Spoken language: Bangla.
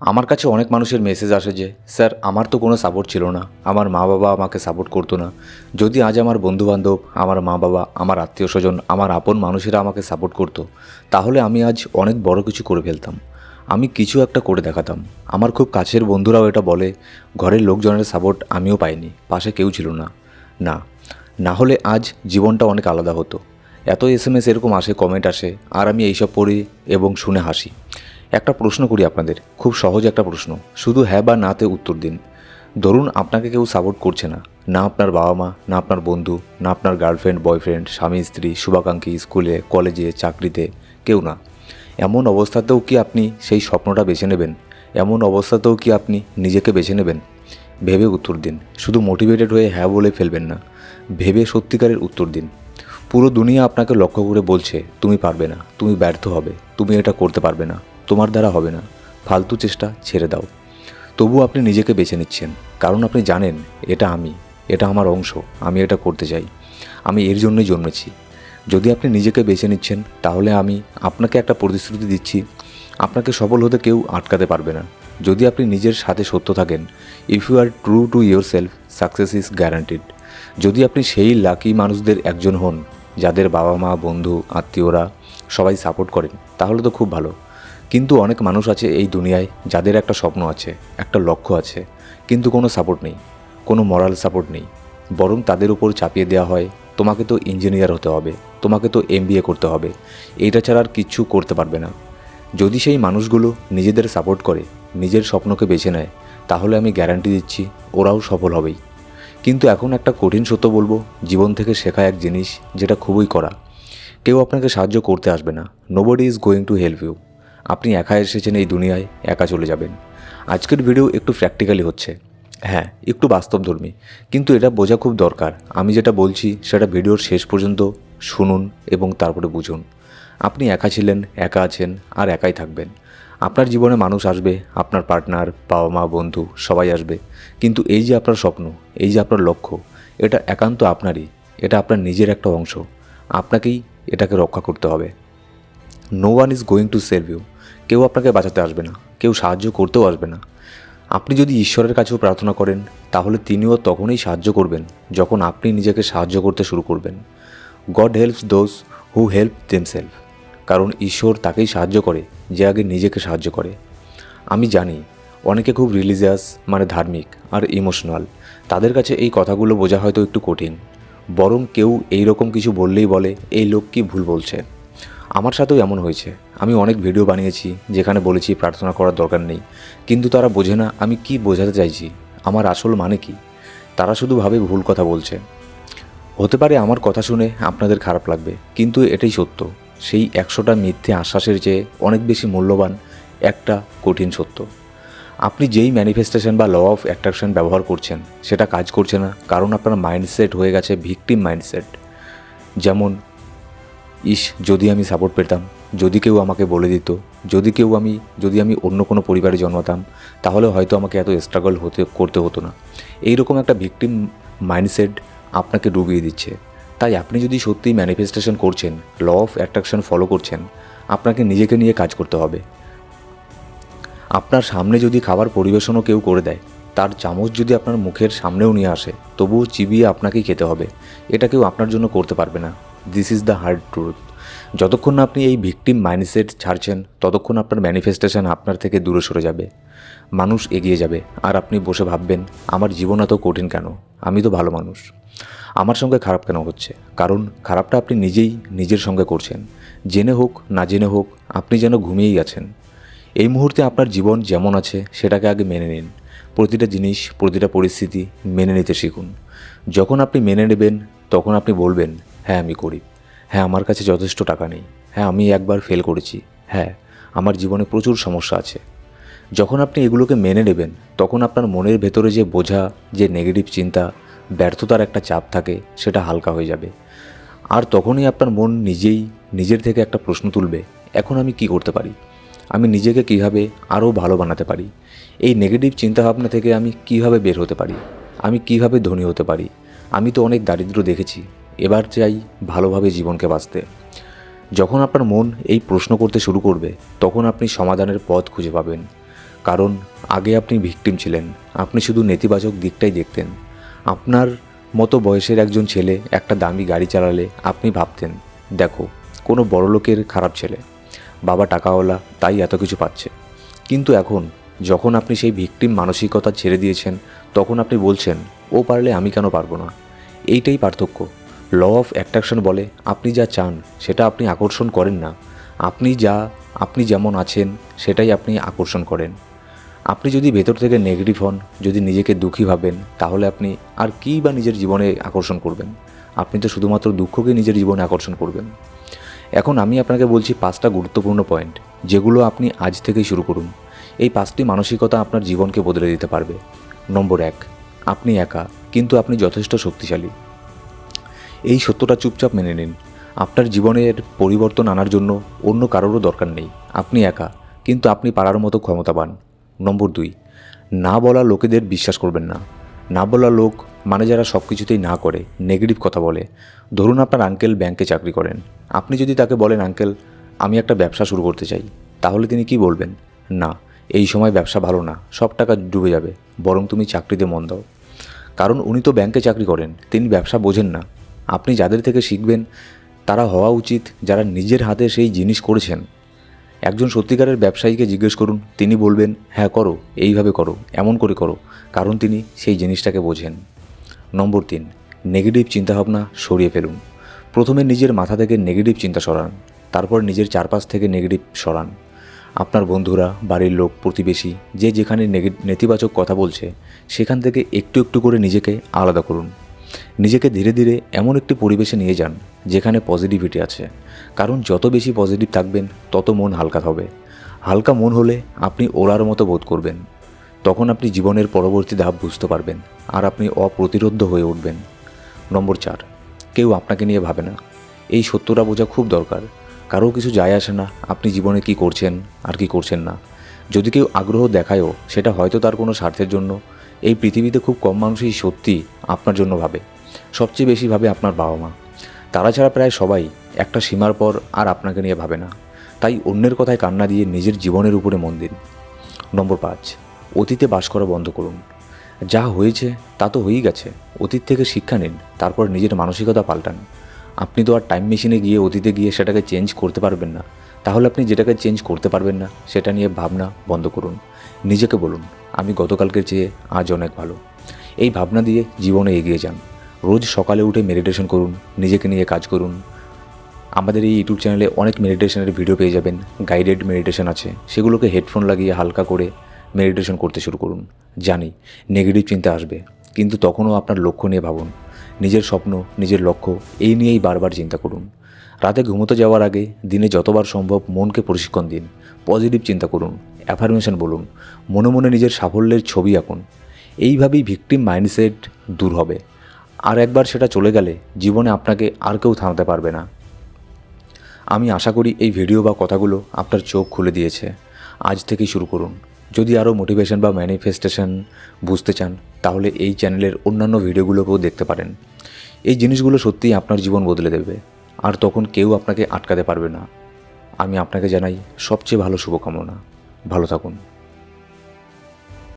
আমার কাছে অনেক মানুষের মেসেজ আসে যে স্যার আমার তো কোনো সাপোর্ট ছিল না, আমার মা বাবা আমাকে সাপোর্ট করতো না। যদি আজ আমার বন্ধুবান্ধব, আমার মা বাবা, আমার আত্মীয় স্বজন, আমার আপন মানুষেরা আমাকে সাপোর্ট করতো, তাহলে আমি আজ অনেক বড় কিছু করে ফেলতাম। আমি কিছু একটা করে দেখাতাম। আমার খুব কাছের বন্ধুরাও এটা বলে, ঘরের লোকজনের সাপোর্ট আমিও পাইনি, পাশে কেউ ছিল না। না, না হলে আজ জীবনটা অনেক আলাদা হতো। এত এসএমএস এরকম আসে, কমেন্ট আসে, আর আমি এইসব পড়ি এবং শুনে হাসি। একটা প্রশ্ন করি আপনাদের, খুব সহজ একটা প্রশ্ন, শুধু হ্যাঁ বা নাতে উত্তর দিন। ধরুন আপনাকে কেউ সাপোর্ট করছে না, না আপনার বাবা মা, না আপনার বন্ধু, না আপনার গার্লফ্রেন্ড বয়ফ্রেন্ড, স্বামী স্ত্রী, শুভাকাঙ্ক্ষী, স্কুলে কলেজে চাকরিতে, কেউ না। এমন অবস্থাতেও কি আপনি সেই স্বপ্নটা বেছে নেবেন? এমন অবস্থাতেও কি আপনি নিজেকে বেছে নেবেন? ভেবে উত্তর দিন। শুধু মোটিভেটেড হয়ে হ্যাঁ বলে ফেলবেন না, ভেবে সত্যিকারের উত্তর দিন। পুরো দুনিয়া আপনাকে লক্ষ্য করে বলছে তুমি পারবে না, তুমি ব্যর্থ হবে, তুমি এটা করতে পারবে না, তোমার দ্বারা হবে না, ফালতু চেষ্টা ছেড়ে দাও। তবু আপনি নিজেকে বেছে নিচ্ছেন, কারণ আপনি জানেন এটা আমি, এটা আমার অংশ, আমি এটা করতে চাই, আমি এর জন্যই জন্মেছি। যদি আপনি নিজেকে বেছে নিচ্ছেন, তাহলে আমি আপনাকে একটা প্রতিশ্রুতি দিচ্ছি, আপনাকে সফল হতে কেউ আটকাতে পারবে না। যদি আপনি নিজের সাথে সত্য থাকেন, if you are true to yourself, success is guaranteed. যদি আপনি সেই লাকি মানুষদের একজন হন, যাদের বাবা মা, বন্ধু, আত্মীয়রা সবাই সাপোর্ট করেন, তাহলে তো খুব ভালো। কিন্তু অনেক মানুষ আছে এই দুনিয়ায় যাদের একটা স্বপ্ন আছে, একটা লক্ষ্য আছে, কিন্তু কোনো সাপোর্ট নেই, কোনো মরাল সাপোর্ট নেই। বরং তাদের উপর চাপিয়ে দেওয়া হয়, তোমাকে তো ইঞ্জিনিয়ার হতে হবে, তোমাকে তো এমবিএ করতে হবে, এইটা ছাড়া আর কিচ্ছু করতে পারবে না। যদি সেই মানুষগুলো নিজেদের সাপোর্ট করে, নিজের স্বপ্নকে বেছে নেয়, তাহলে আমি গ্যারান্টি দিচ্ছি ওরাও সফল হবেই। কিন্তু এখন একটা কঠিন সত্য বলবো, জীবন থেকে শেখা এক জিনিস যেটা খুবই কড়া, কেউ আপনাকে সাহায্য করতে আসবে না। Nobody is going to help you. আপনি একা এসেছেন এই দুনিয়ায়, একা চলে যাবেন। আজকের ভিডিও একটু প্র্যাকটিক্যালি হচ্ছে, হ্যাঁ একটু বাস্তবধর্মী, কিন্তু এটা বোঝা খুব দরকার। আমি যেটা বলছি সেটা ভিডিওর শেষ পর্যন্ত শুনুন এবং তারপরে বুঝুন। আপনি একা ছিলেন, একা আছেন, আর একাই থাকবেন। আপনার জীবনে মানুষ আসবে, আপনার পার্টনার, বাবা মা, বন্ধু সবাই আসবে, কিন্তু এই যে আপনার স্বপ্ন, এই যে আপনার লক্ষ্য, এটা একান্ত আপনারই, এটা আপনার নিজের একটা অংশ। আপনাকেই এটাকে রক্ষা করতে হবে। No one is going to save you. কেউ আপনাকে বাঁচাতে আসবে না, কেউ সাহায্য করতেও আসবে না। আপনি যদি ঈশ্বরের কাছেও প্রার্থনা করেন, তাহলে তিনিও তখনই সাহায্য করবেন যখন আপনি নিজেকে সাহায্য করতে শুরু করবেন। God helps those who help themselves. কারণ ঈশ্বর তাকেই সাহায্য করে যে আগে নিজেকে সাহায্য করে। আমি জানি অনেকে খুব রিলিজিয়াস, মানে ধার্মিক আর ইমোশনাল, তাদের কাছে এই কথাগুলো বোঝা হয়তো একটু কঠিন। বরং কেউ এই রকম কিছু বললেই বলে এই লোক কি ভুল বলছে। আমার সাথেও এমন হয়েছে। আমি অনেক ভিডিও বানিয়েছি যেখানে বলেছি প্রার্থনা করার দরকার নেই, কিন্তু তারা বোঝে না আমি কি বোঝাতে চাইছি, আমার আসল মানে কি। তারা শুধু ভাবে ভুল কথা বলছে। হতে পারে আমার কথা শুনে আপনাদের খারাপ লাগবে, কিন্তু এটাই সত্য। সেই 100টা মিথ্যে আশ্বাসের চেয়ে অনেক বেশি মূল্যবান একটা কঠিন সত্য। আপনি যেই ম্যানিফেস্টেশন বা ল অফ অ্যাট্রাকশন ব্যবহার করছেন, সেটা কাজ করছে না, কারণ আপনার মাইন্ডসেট হয়ে গেছে ভিকটিম মাইন্ডসেট। যেমন, ইস যদি আমি সাপোর্ট পেতাম, যদি কেউ আমাকে বলে দিত, যদি আমি অন্য কোনো পরিবারে জন্মাতাম, তাহলে হয়তো আমাকে এত স্ট্রাগল করতে হতো না। এইরকম একটা ভিকটিম মাইন্ডসেট আপনাকে ডুবিয়ে দিচ্ছে। তাই আপনি যদি সত্যিই ম্যানিফেস্টেশন করছেন, ল অফ অ্যাট্রাকশন ফলো করছেন, আপনাকে নিজেকে নিয়ে কাজ করতে হবে। আপনার সামনে যদি খাবার পরিবেশনও কেউ করে দেয়, তার চামচ যদি আপনার মুখের সামনেও নিয়ে আসে, তবুও চিবিয়ে আপনাকেই খেতে হবে। এটা কেউ আপনার জন্য করতে পারবে না। This is the hard truth. যতক্ষণ না আপনি এই ভিকটিম মাইন্ডসেট ছাড়ছেন, ততক্ষণ আপনার ম্যানিফেস্টেশন আপনার থেকে দূরে সরে যাবে। মানুষ এগিয়ে যাবে, আর আপনি বসে ভাববেন আমার জীবন এত কঠিন কেন, আমি তো ভালো মানুষ, আমার সঙ্গে খারাপ কেন হচ্ছে। কারণ খারাপটা আপনি নিজেই নিজের সঙ্গে করছেন। জেনে হোক না জেনে হোক, আপনি যেন ঘুমিয়েই আছেন। এই মুহূর্তে আপনার জীবন যেমন আছে সেটাকে আগে মেনে নিন। প্রতিটা জিনিস, প্রতিটা পরিস্থিতি মেনে নিতে শিখুন। যখন আপনি মেনে নেবেন, তখন আপনি বলবেন হ্যাঁ আমি গরিব, হ্যাঁ আমার কাছে যথেষ্ট টাকা নেই, হ্যাঁ আমি একবার ফেল করেছি, হ্যাঁ আমার জীবনে প্রচুর সমস্যা আছে। যখন আপনি এগুলোকে মেনে নেবেন, তখন আপনার মনের ভেতরে যে বোঝা, যে নেগেটিভ চিন্তা, ব্যর্থতার একটা চাপ থাকে, সেটা হালকা হয়ে যাবে। আর তখনই আপনার মন নিজেই নিজের থেকে একটা প্রশ্ন তুলবে, এখন আমি কি করতে পারি, আমি নিজেকে কিভাবে আরও ভালো বানাতে পারি, এই নেগেটিভ চিন্তাভাবনা থেকে আমি কিভাবে বের হতে পারি, আমি কিভাবে ধনী হতে পারি। আমি তো অনেক দারিদ্র দেখেছি, এবার চাই ভালোভাবে জীবনকে বাঁচতে। যখন আপনার মন এই প্রশ্ন করতে শুরু করবে, তখন আপনি সমাধানের পথ খুঁজে পাবেন। কারণ আগে আপনি ভিকটিম ছিলেন, আপনি শুধু নেতিবাচক দিকটাই দেখতেন। আপনার মতো বয়সের একজন ছেলে একটা দামি গাড়ি চালালে আপনি ভাবতেন, দেখো কোনো বড়লোকের খারাপ ছেলে, বাবা টাকাওয়ালা তাই এত কিছু পাচ্ছে। কিন্তু এখন যখন আপনি সেই ভিকটিম মানসিকতা ছেড়ে দিয়েছেন, তখন আপনি বলছেন, ও পারলে আমি কেন পারবো না। এইটাই পার্থক্য। ল অফ অ্যাট্রাকশন বলে, আপনি যা চান সেটা আপনি আকর্ষণ করেন না, আপনি যেমন আছেন সেটাই আপনি আকর্ষণ করেন। আপনি যদি ভেতর থেকে নেগেটিভ হন, যদি নিজেকে দুঃখী ভাবেন, তাহলে আপনি আর কী বা নিজের জীবনে আকর্ষণ করবেন? আপনি তো শুধুমাত্র দুঃখকে নিজের জীবনে আকর্ষণ করবেন। এখন আমি আপনাকে বলছি 5টা গুরুত্বপূর্ণ পয়েন্ট, যেগুলো আপনি আজ থেকেই শুরু করুন। এই 5টি মানসিকতা আপনার জীবনকে বদলে দিতে পারবে। নম্বর 1, আপনি একা, কিন্তু আপনি যথেষ্ট শক্তিশালী। এই সত্যটা চুপচাপ মেনে নিন। আপনার জীবনের পরিবর্তন আনার জন্য অন্য কারোরও দরকার নেই। আপনি একা, কিন্তু আপনি পারার মতো ক্ষমতাবান। নম্বর 2, না বলা লোকেদের বিশ্বাস করবেন না। না বলা লোক মানে যারা সব কিছুতেই না করে, নেগেটিভ কথা বলে। ধরুন আপনার আঙ্কেল ব্যাংকে চাকরি করেন। আপনি যদি তাকে বলেন, আঙ্কেল আমি একটা ব্যবসা শুরু করতে চাই, তাহলে তিনি কি বলবেন? না, এই সময় ব্যবসা ভালো না, সব টাকা ডুবে যাবে, বরং তুমি চাকরিতে মন দাও। কারণ উনি তো ব্যাংকে চাকরি করেন, তিনি ব্যবসা বোঝেন না। আপনি যাদের থেকে শিখবেন তারা হওয়া উচিত যারা নিজের হাতে সেই জিনিস করেছেন। একজন সত্যিকারের ব্যবসায়ীকে জিজ্ঞেস করুন, তিনি বলবেন, হ্যাঁ করো, এইভাবে করো, এমন করে করো, কারণ তিনি সেই জিনিসটাকে বোঝেন। নম্বর 3, নেগেটিভ চিন্তাভাবনা সরিয়ে ফেলুন। প্রথমে নিজের মাথা থেকে নেগেটিভ চিন্তা সরান, তারপর নিজের চারপাশ থেকে নেগেটিভ সরান। আপনার বন্ধুরা, বাড়ির লোক, প্রতিবেশী যে যেখানে নেতিবাচক কথা বলছে, সেখান থেকে একটু একটু করে নিজেকে আলাদা করুন। নিজেকে ধীরে ধীরে এমন একটি পরিবেশে নিয়ে যান যেখানে পজিটিভিটি আছে। কারণ যত বেশি পজিটিভ থাকবেন তত মন হালকা হবে। হালকা মন হলে আপনি ওড়ার মতো বোধ করবেন। তখন আপনি জীবনের পরবর্তী ধাপ বুঝতে পারবেন আর আপনি অপ্রতিরোধ্য হয়ে উঠবেন। নম্বর 4, কেউ আপনাকে নিয়ে ভাবে না। এই সত্যটা বোঝা খুব দরকার। কারো কিছু যায় আসে না আপনি জীবনে কি করছেন আর কি করছেন না। যদি কেউ আগ্রহ দেখায়ও, সেটা হয়তো তার কোনো স্বার্থের জন্য। এই পৃথিবীতে খুব কম মানুষই সত্যি আপনার জন্য ভাবে। সবচেয়ে বেশি ভাবে আপনার বাবা মা। তারা ছাড়া প্রায় সবাই একটা সীমার পর আর আপনাকে নিয়ে ভাবে না। তাই অন্যের কথায় কান্না দিয়ে নিজের জীবনের উপরে মন দিন। নম্বর 5, অতীতে বাস করা বন্ধ করুন। যা হয়েছে তা তো হয়েই গেছে। অতীত থেকে শিক্ষা নিন, তারপর নিজের মানসিকতা পাল্টান। আপনি তো আর টাইম মেশিনে গিয়ে অতীতে গিয়ে সেটাকে চেঞ্জ করতে পারবেন না। তাহলে আপনি যেটাকে চেঞ্জ করতে পারবেন না সেটা নিয়ে ভাবনা বন্ধ করুন। নিজেকে বলুন, আমি গতকালকের চেয়ে আজ অনেক ভালো। এই ভাবনা দিয়ে জীবনে এগিয়ে যান। রোজ সকালে উঠে মেডিটেশন করুন, নিজেকে নিয়ে কাজ করুন। আমাদের এই ইউটিউব চ্যানেলে অনেক মেডিটেশনের ভিডিও পেয়ে যাবেন। গাইডেড মেডিটেশন আছে, সেগুলোকে হেডফোন লাগিয়ে হালকা করে মেডিটেশন করতে শুরু করুন। জানি নেগেটিভ চিন্তা আসবে, কিন্তু তখনও আপনার লক্ষ্য নিয়ে ভাবুন। নিজের স্বপ্ন, নিজের লক্ষ্য এই নিয়েই বারবার চিন্তা করুন। রাতে ঘুমোতে যাওয়ার আগে দিনে যতবার সম্ভব মনকে প্রশিক্ষণ দিন। পজিটিভ চিন্তা করুন, অ্যাফার্মেশন বলুন, মনে মনে নিজের সাফল্যের ছবি আঁকুন। এইভাবেই ভিকটিম মাইন্ডসেট দূর হবে। আর একবার সেটা চলে গেলে জীবনে আপনাকে আর কেউ থামাতে পারবে না। আমি আশা করি এই ভিডিও বা কথাগুলো আপনার চোখ খুলে দিয়েছে। আজ থেকেই শুরু করুন। যদি আরও মোটিভেশন বা ম্যানিফেস্টেশন বুঝতে চান, তাহলে এই চ্যানেলের অন্যান্য ভিডিওগুলোকেও দেখতে পারেন। এই জিনিসগুলো সত্যিই আপনার জীবন বদলে দেবে, আর তখন কেউ আপনাকে আটকাতে পারবে না। আমি আপনাকে জানাই সবচেয়ে ভালো শুভকামনা। ভালো থাকুন।